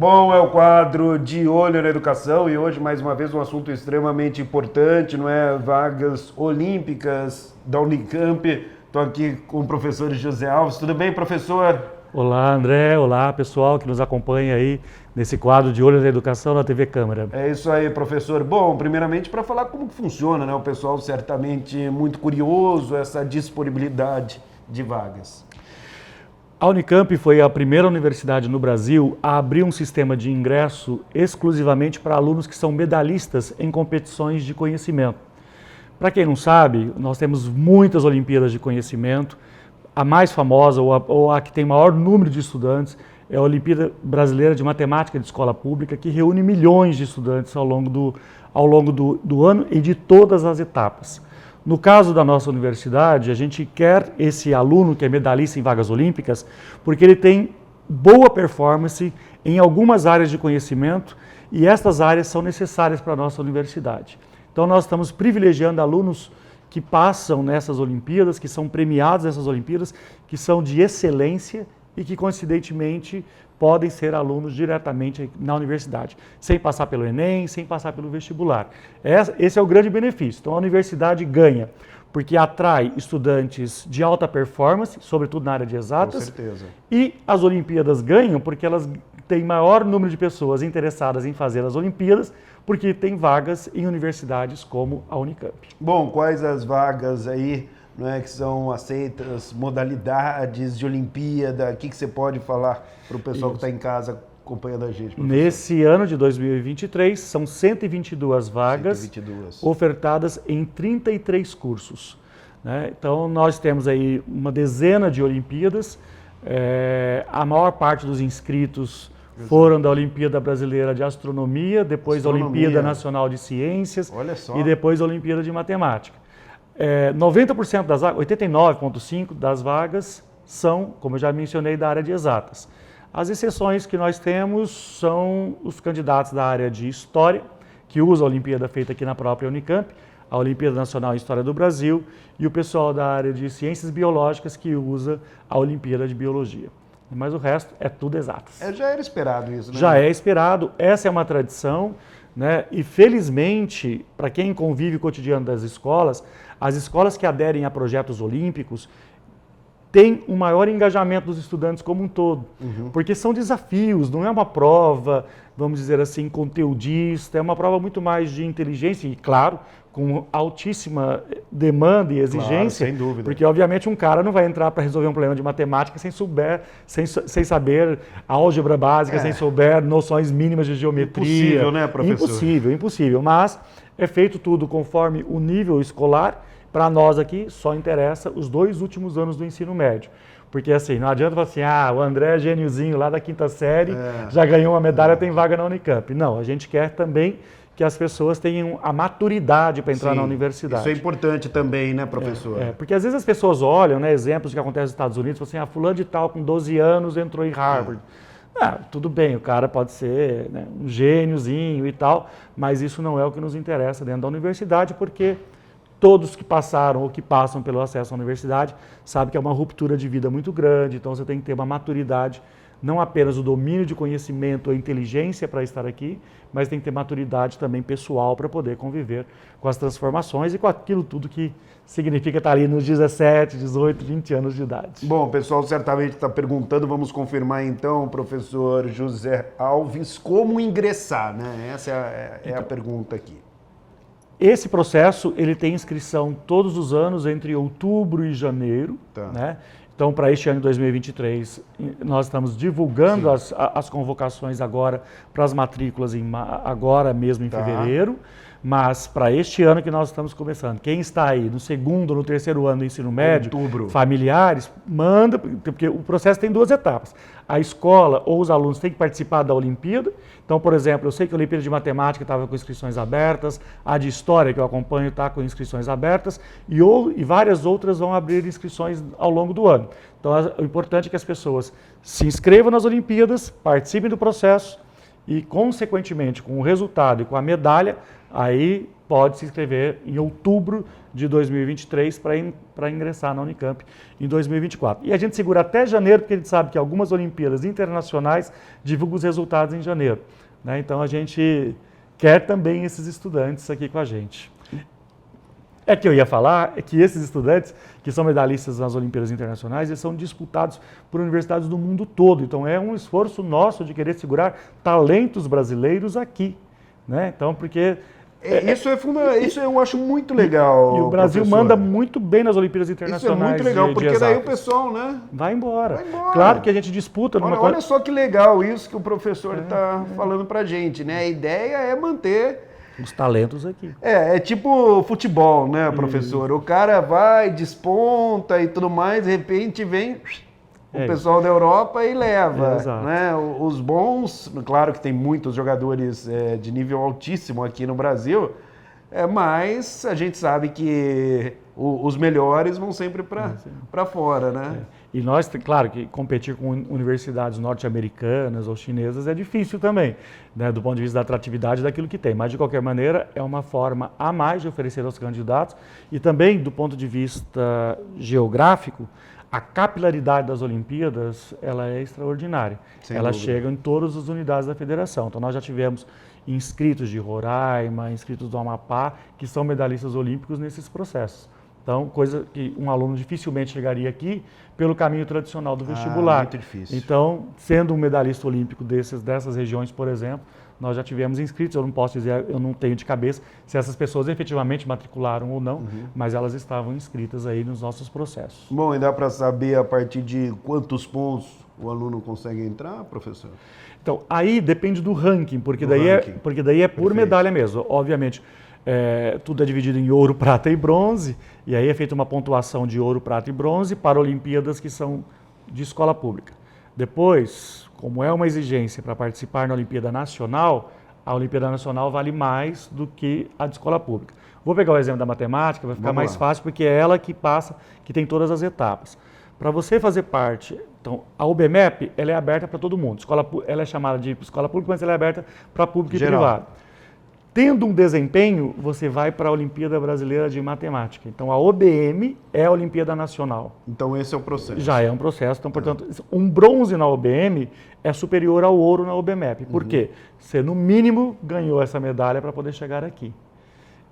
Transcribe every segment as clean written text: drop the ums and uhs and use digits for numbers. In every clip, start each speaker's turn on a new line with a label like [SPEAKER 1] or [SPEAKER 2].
[SPEAKER 1] Bom, é o quadro De Olho na Educação e hoje, mais uma vez, um assunto extremamente importante, não é? Vagas olímpicas da Unicamp. Estou aqui com o professor José Alves. Tudo bem, professor?
[SPEAKER 2] Olá, André. Olá, pessoal que nos acompanha aí nesse quadro De Olho na Educação na TV Câmara.
[SPEAKER 1] É isso aí, professor. Bom, primeiramente, para falar como funciona, né? O pessoal certamente muito curioso, essa disponibilidade de vagas.
[SPEAKER 2] A Unicamp foi a primeira universidade no Brasil a abrir um sistema de ingresso exclusivamente para alunos que são medalhistas em competições de conhecimento. Para quem não sabe, nós temos muitas Olimpíadas de Conhecimento. A mais famosa, ou a que tem maior número de estudantes, é a Olimpíada Brasileira de Matemática de Escola Pública, que reúne milhões de estudantes ao longo do ano e de todas as etapas. No caso da nossa universidade, a gente quer esse aluno que é medalhista em vagas olímpicas, porque ele tem boa performance em algumas áreas de conhecimento e estas áreas são necessárias para a nossa universidade. Então nós estamos privilegiando alunos que passam nessas Olimpíadas, que são premiados nessas Olimpíadas, que são de excelência e que, coincidentemente, podem ser alunos diretamente na universidade, sem passar pelo Enem, sem passar pelo vestibular. Esse é o grande benefício. Então, a universidade ganha, porque atrai estudantes de alta performance, sobretudo na área de exatas.
[SPEAKER 1] Com certeza.
[SPEAKER 2] E as Olimpíadas ganham porque elas têm maior número de pessoas interessadas em fazer as Olimpíadas, porque tem vagas em universidades como a Unicamp.
[SPEAKER 1] Bom, quais as vagas aí, não é, que são aceitas, modalidades de Olimpíada? O que você pode falar para o pessoal que está em casa acompanhando a gente, professor?
[SPEAKER 2] Nesse ano de 2023, são 122 vagas
[SPEAKER 1] 122.
[SPEAKER 2] Ofertadas em 33 cursos. Né? Então, nós temos aí uma dezena de Olimpíadas. A maior parte dos inscritos foram da Olimpíada Brasileira de Astronomia, depois da Olimpíada Nacional de Ciências e depois da Olimpíada de Matemática. 90% das vagas, 89,5% das vagas são, como eu já mencionei, da área de exatas. As exceções que nós temos são os candidatos da área de História, que usa a Olimpíada feita aqui na própria Unicamp, a Olimpíada Nacional em História do Brasil, e o pessoal da área de Ciências Biológicas, que usa a Olimpíada de Biologia. Mas o resto é tudo exatas.
[SPEAKER 1] Já era esperado isso, né?
[SPEAKER 2] Já é esperado, essa é uma tradição, né? E felizmente, para quem convive o cotidiano das escolas, as escolas que aderem a projetos olímpicos têm um maior engajamento dos estudantes como um todo, porque são desafios, não é uma prova, vamos dizer assim, conteudista, é uma prova muito mais de inteligência e, claro, com altíssima demanda e exigência,
[SPEAKER 1] claro, sem dúvida.
[SPEAKER 2] Porque obviamente um cara não vai entrar para resolver um problema de matemática sem saber álgebra básica, sem souber noções mínimas de geometria.
[SPEAKER 1] Impossível, né, professor?
[SPEAKER 2] Impossível, mas é feito tudo conforme o nível escolar. Para nós aqui só interessa os 2 últimos anos do ensino médio. Porque assim, não adianta falar assim, o André é gêniozinho lá da 5ª série, já ganhou uma medalha, tem vaga na Unicamp. Não, a gente quer também que as pessoas tenham a maturidade para entrar na universidade.
[SPEAKER 1] Isso é importante também, né, professor?
[SPEAKER 2] Porque às vezes as pessoas olham, né, exemplos que acontecem nos Estados Unidos, falam assim, fulano de tal com 12 anos entrou em Harvard. Tudo bem, o cara pode ser, né, um gêniozinho e tal, mas isso não é o que nos interessa dentro da universidade, porque todos que passaram ou que passam pelo acesso à universidade sabem que é uma ruptura de vida muito grande, então você tem que ter uma maturidade, não apenas o domínio de conhecimento, a inteligência para estar aqui, mas tem que ter maturidade também pessoal para poder conviver com as transformações e com aquilo tudo que significa estar ali nos 17, 18, 20 anos de idade.
[SPEAKER 1] Bom, o pessoal certamente está perguntando, vamos confirmar então, professor José Alves, como ingressar, né? Essa é a pergunta aqui.
[SPEAKER 2] Esse processo ele tem inscrição todos os anos entre outubro e janeiro, né? Então, para este ano de 2023, nós estamos divulgando as convocações agora para as matrículas agora mesmo em fevereiro, mas para este ano que nós estamos começando. Quem está aí no 2º ou no 3º ano do ensino médio, familiares, manda, porque o processo tem 2 etapas. A escola ou os alunos têm que participar da Olimpíada. Então, por exemplo, eu sei que a Olimpíada de Matemática estava com inscrições abertas, a de História, que eu acompanho, está com inscrições abertas, e várias outras vão abrir inscrições ao longo do ano. Então, o importante é que as pessoas se inscrevam nas Olimpíadas, participem do processo e, consequentemente, com o resultado e com a medalha, aí pode se inscrever em outubro de 2023 para ingressar na Unicamp em 2024. E a gente segura até janeiro, porque a gente sabe que algumas Olimpíadas internacionais divulgam os resultados em janeiro, né? Então a gente quer também esses estudantes aqui com a gente. É que eu ia falar é que esses estudantes que são medalhistas nas Olimpíadas Internacionais, eles são disputados por universidades do mundo todo. Então é um esforço nosso de querer segurar talentos brasileiros aqui, né? Então, porque
[SPEAKER 1] isso eu acho muito legal.
[SPEAKER 2] E o Brasil
[SPEAKER 1] professor.
[SPEAKER 2] manda muito bem nas Olimpíadas Internacionais.
[SPEAKER 1] Isso é muito legal, porque daí o
[SPEAKER 2] exatas.
[SPEAKER 1] pessoal, né?
[SPEAKER 2] Vai embora.
[SPEAKER 1] Vai embora.
[SPEAKER 2] Claro que a gente disputa numa
[SPEAKER 1] Olha só que legal isso que o professor está falando pra gente, né? A ideia é manter
[SPEAKER 2] os talentos aqui.
[SPEAKER 1] É tipo futebol, né, professor? O cara vai, desponta e tudo mais, de repente vem o pessoal da Europa e leva, né? Os bons, claro que tem muitos jogadores de nível altíssimo aqui no Brasil, mas a gente sabe que os melhores vão sempre para fora, né?
[SPEAKER 2] E nós, claro, que competir com universidades norte-americanas ou chinesas é difícil também, né, do ponto de vista da atratividade daquilo que tem. Mas, de qualquer maneira, é uma forma a mais de oferecer aos candidatos e também, do ponto de vista geográfico, a capilaridade das Olimpíadas ela é extraordinária. Ela chega em todas as unidades da federação. Então, nós já tivemos inscritos de Roraima, inscritos do Amapá, que são medalhistas olímpicos nesses processos. Então, coisa que um aluno dificilmente chegaria aqui pelo caminho tradicional do vestibular.
[SPEAKER 1] Muito difícil.
[SPEAKER 2] Então, sendo um medalhista olímpico dessas regiões, por exemplo, nós já tivemos inscritos. Eu não posso dizer, eu não tenho de cabeça se essas pessoas efetivamente matricularam ou não, mas elas estavam inscritas aí nos nossos processos.
[SPEAKER 1] Bom, e dá para saber a partir de quantos pontos o aluno consegue entrar, professor?
[SPEAKER 2] Então, aí depende do ranking, porque daí é por medalha mesmo. Obviamente, tudo é dividido em ouro, prata e bronze, e aí é feita uma pontuação de ouro, prata e bronze para Olimpíadas que são de escola pública. Depois, como é uma exigência para participar na Olimpíada Nacional, a Olimpíada Nacional vale mais do que a de escola pública. Vou pegar o exemplo da matemática, vai ficar mais fácil, porque é ela que passa, que tem todas as etapas. Para você fazer parte, então, a UBMEP, ela é aberta para todo mundo. Ela é chamada de escola pública, mas ela é aberta para público e privado. Tendo um desempenho, você vai para a Olimpíada Brasileira de Matemática. Então, a OBM é a Olimpíada Nacional.
[SPEAKER 1] Então, esse é o processo.
[SPEAKER 2] Já é um processo. Então, portanto, um bronze na OBM é superior ao ouro na OBMEP. Por quê? Você, no mínimo, ganhou essa medalha para poder chegar aqui.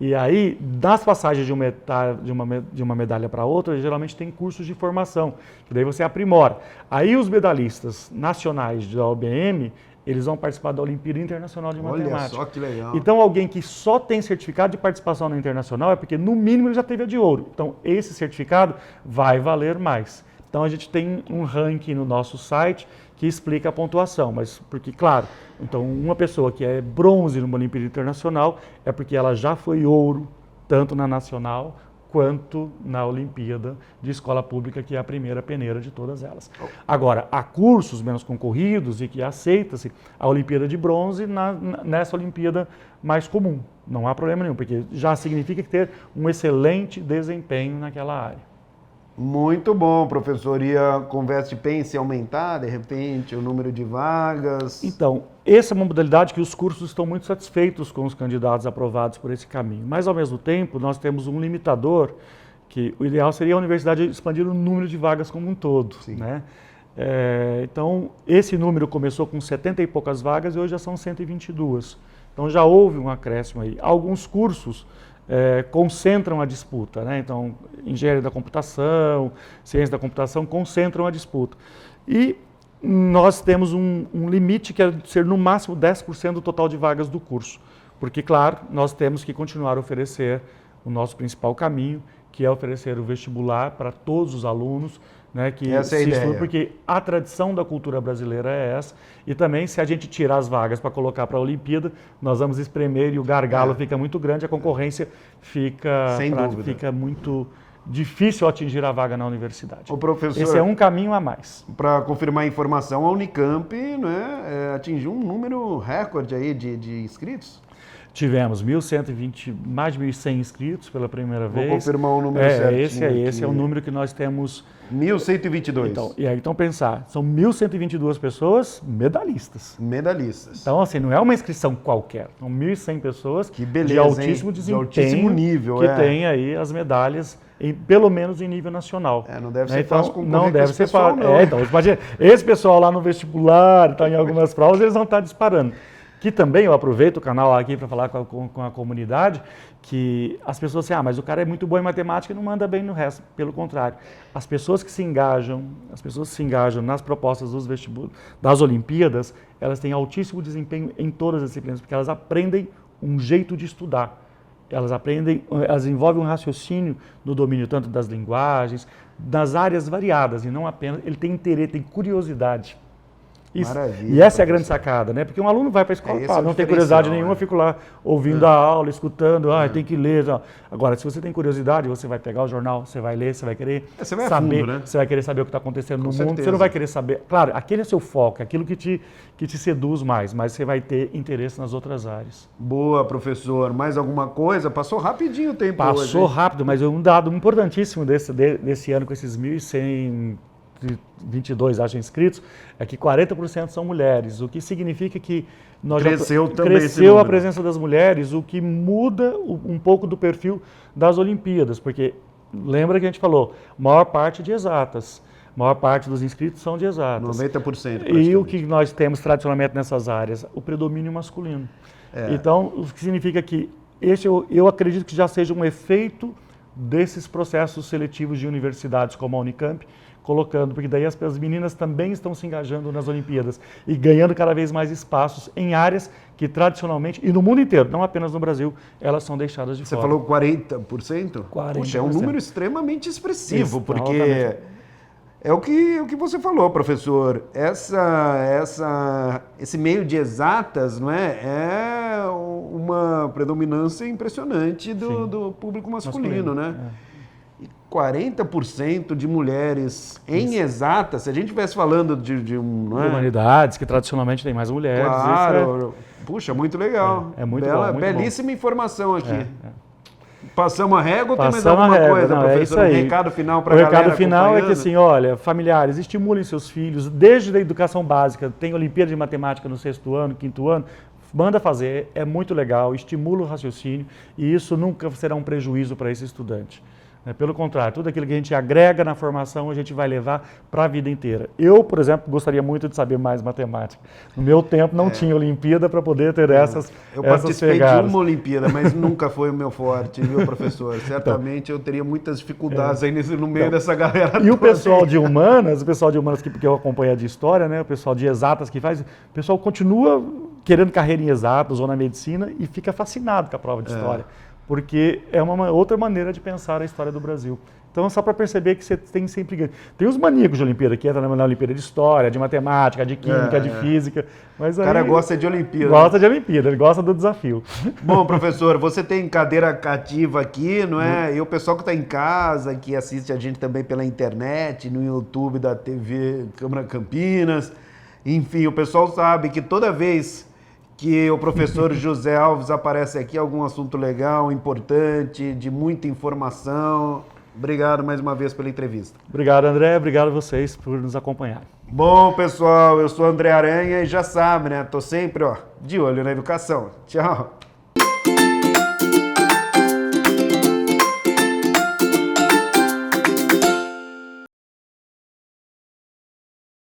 [SPEAKER 2] E aí, das passagens de uma medalha para outra, geralmente tem cursos de formação, que daí você aprimora. Aí os medalhistas nacionais da OBM, eles vão participar da Olimpíada Internacional de Matemática.
[SPEAKER 1] Olha só que legal.
[SPEAKER 2] Então, alguém que só tem certificado de participação na Internacional é porque, no mínimo, ele já teve a de ouro. Então, esse certificado vai valer mais. Então, a gente tem um ranking no nosso site que explica a pontuação, mas porque, claro, então uma pessoa que é bronze numa Olimpíada Internacional é porque ela já foi ouro, tanto na Nacional quanto na Olimpíada de Escola Pública, que é a primeira peneira de todas elas. Agora, há cursos menos concorridos e que aceita-se a Olimpíada de Bronze nessa Olimpíada mais comum. Não há problema nenhum, porque já significa ter um excelente desempenho naquela área.
[SPEAKER 1] Muito bom, professor. E a Conveste pensa em aumentar, de repente, o número de vagas?
[SPEAKER 2] Então, essa é uma modalidade que os cursos estão muito satisfeitos com os candidatos aprovados por esse caminho. Mas, ao mesmo tempo, nós temos um limitador, que o ideal seria a universidade expandir o número de vagas como um todo, né? Então, esse número começou com 70 e poucas vagas e hoje já são 122. Então, já houve um acréscimo aí. Alguns cursos concentram a disputa, né? Então, engenharia da computação, ciência da computação concentram a disputa. E nós temos um limite que é ser no máximo 10% do total de vagas do curso. Porque, claro, nós temos que continuar a oferecer o nosso principal caminho, que é oferecer o vestibular para todos os alunos, né, que
[SPEAKER 1] essa é a ideia.
[SPEAKER 2] porque a tradição da cultura brasileira é essa, e também se a gente tirar as vagas para colocar para a Olimpíada, nós vamos espremer e o gargalo fica muito grande, a concorrência fica muito difícil atingir a vaga na universidade.
[SPEAKER 1] Ô, professor,
[SPEAKER 2] esse é um caminho a mais.
[SPEAKER 1] Para confirmar a informação, a Unicamp, né, atingiu um número recorde aí de inscritos?
[SPEAKER 2] Tivemos 1.120, mais de 1.100 inscritos pela primeira vez.
[SPEAKER 1] Vou confirmar o número certinho
[SPEAKER 2] Esse é o número que nós temos.
[SPEAKER 1] 1.122.
[SPEAKER 2] Então, e aí, então pensar, são 1.122 pessoas medalhistas.
[SPEAKER 1] Medalhistas.
[SPEAKER 2] Então, assim, não é uma inscrição qualquer. São 1.100 pessoas
[SPEAKER 1] Que beleza,
[SPEAKER 2] de altíssimo
[SPEAKER 1] hein?
[SPEAKER 2] desempenho,
[SPEAKER 1] De altíssimo nível,
[SPEAKER 2] que tem aí as medalhas, pelo menos em nível nacional.
[SPEAKER 1] Não deve ser
[SPEAKER 2] então,
[SPEAKER 1] fácil concorrer
[SPEAKER 2] não
[SPEAKER 1] com
[SPEAKER 2] deve
[SPEAKER 1] esse
[SPEAKER 2] ser
[SPEAKER 1] pessoal,
[SPEAKER 2] fácil.
[SPEAKER 1] não.
[SPEAKER 2] Então, imagina, esse pessoal lá no vestibular, tá em algumas provas, eles vão estar disparando. Que também eu aproveito o canal aqui para falar com a comunidade, que as pessoas dizem, mas o cara é muito bom em matemática e não manda bem no resto. Pelo contrário, as pessoas que se engajam nas propostas dos das Olimpíadas, elas têm altíssimo desempenho em todas as disciplinas, porque elas aprendem um jeito de estudar. Elas envolvem um raciocínio no domínio tanto das linguagens, das áreas variadas, e não apenas, ele tem interesse, tem curiosidade.
[SPEAKER 1] Maravilha,
[SPEAKER 2] E essa é a grande sacada, né? Porque um aluno vai para a escola, não tem curiosidade nenhuma, fico lá ouvindo a aula, escutando, tem que ler. Agora, se você tem curiosidade, você vai pegar o jornal, você vai ler, você vai querer saber,
[SPEAKER 1] né?
[SPEAKER 2] Você vai querer saber o que está acontecendo no mundo,
[SPEAKER 1] certeza.
[SPEAKER 2] você não vai querer saber. Claro, aquele é seu foco, aquilo que te seduz mais, mas você vai ter interesse nas outras áreas.
[SPEAKER 1] Boa, professor. Mais alguma coisa? Passou rapidinho o tempo
[SPEAKER 2] Passou
[SPEAKER 1] hoje,
[SPEAKER 2] rápido, mas um dado importantíssimo desse ano com esses 1.122, acho, inscritos, é que 40% são mulheres, o que significa que cresceu a presença das mulheres, o que muda um pouco do perfil das Olimpíadas, porque lembra que a gente falou, maior parte de exatas, maior parte dos inscritos são de exatas.
[SPEAKER 1] 90%.
[SPEAKER 2] E o que nós temos tradicionalmente nessas áreas? O predomínio masculino. Então, o que significa que eu acredito que já seja um efeito desses processos seletivos de universidades como a Unicamp, colocando, porque daí as meninas também estão se engajando nas Olimpíadas e ganhando cada vez mais espaços em áreas que tradicionalmente, e no mundo inteiro, não apenas no Brasil, elas são deixadas de fora.
[SPEAKER 1] Você falou 40%?
[SPEAKER 2] 40%.
[SPEAKER 1] Puxa, é um número extremamente expressivo, porque é o que você falou, professor. Esse meio de exatas, não é? É uma predominância impressionante do público masculino, né? 40% de mulheres em exatas, se a gente estivesse falando de
[SPEAKER 2] humanidades, que tradicionalmente tem mais mulheres.
[SPEAKER 1] Claro, puxa, muito legal.
[SPEAKER 2] É muito
[SPEAKER 1] belíssima
[SPEAKER 2] bom.
[SPEAKER 1] Informação aqui. Passamos a régua ou tem mais alguma coisa, professor?
[SPEAKER 2] Um
[SPEAKER 1] recado final para a galera.
[SPEAKER 2] O recado final é que, assim, olha, familiares, estimulem seus filhos, desde a educação básica, tem Olimpíada de Matemática no 6º ano, 5º ano, manda fazer, é muito legal, estimula o raciocínio e isso nunca será um prejuízo para esse estudante. Pelo contrário, tudo aquilo que a gente agrega na formação, a gente vai levar para a vida inteira. Eu, por exemplo, gostaria muito de saber mais matemática. No meu tempo não tinha Olimpíada para poder ter essas
[SPEAKER 1] Eu participei de uma Olimpíada, mas nunca foi o meu forte, viu, professor? Certamente eu teria muitas dificuldades aí no meio dessa galera.
[SPEAKER 2] E o pessoal de humanas, que eu acompanho de história, né, o pessoal de exatas que faz, o pessoal continua querendo carreira em exatas ou na medicina e fica fascinado com a prova de história. Porque é uma outra maneira de pensar a história do Brasil. Então, só para perceber que você tem sempre... Tem os maníacos de Olimpíada, que entram na Olimpíada de História, de Matemática, de Química, de Física. Mas
[SPEAKER 1] o cara gosta de Olimpíada.
[SPEAKER 2] Gosta de Olimpíada, ele gosta do desafio.
[SPEAKER 1] Bom, professor, você tem cadeira cativa aqui, não é? E o pessoal que está em casa, que assiste a gente também pela internet, no YouTube da TV Câmara Campinas. Enfim, o pessoal sabe que toda vez que o professor José Alves aparece aqui, algum assunto legal, importante, de muita informação. Obrigado mais uma vez pela entrevista.
[SPEAKER 2] Obrigado, André. Obrigado a vocês por nos acompanhar.
[SPEAKER 1] Bom, pessoal, eu sou André Aranha e já sabe, né? Tô sempre, de olho na educação. Tchau.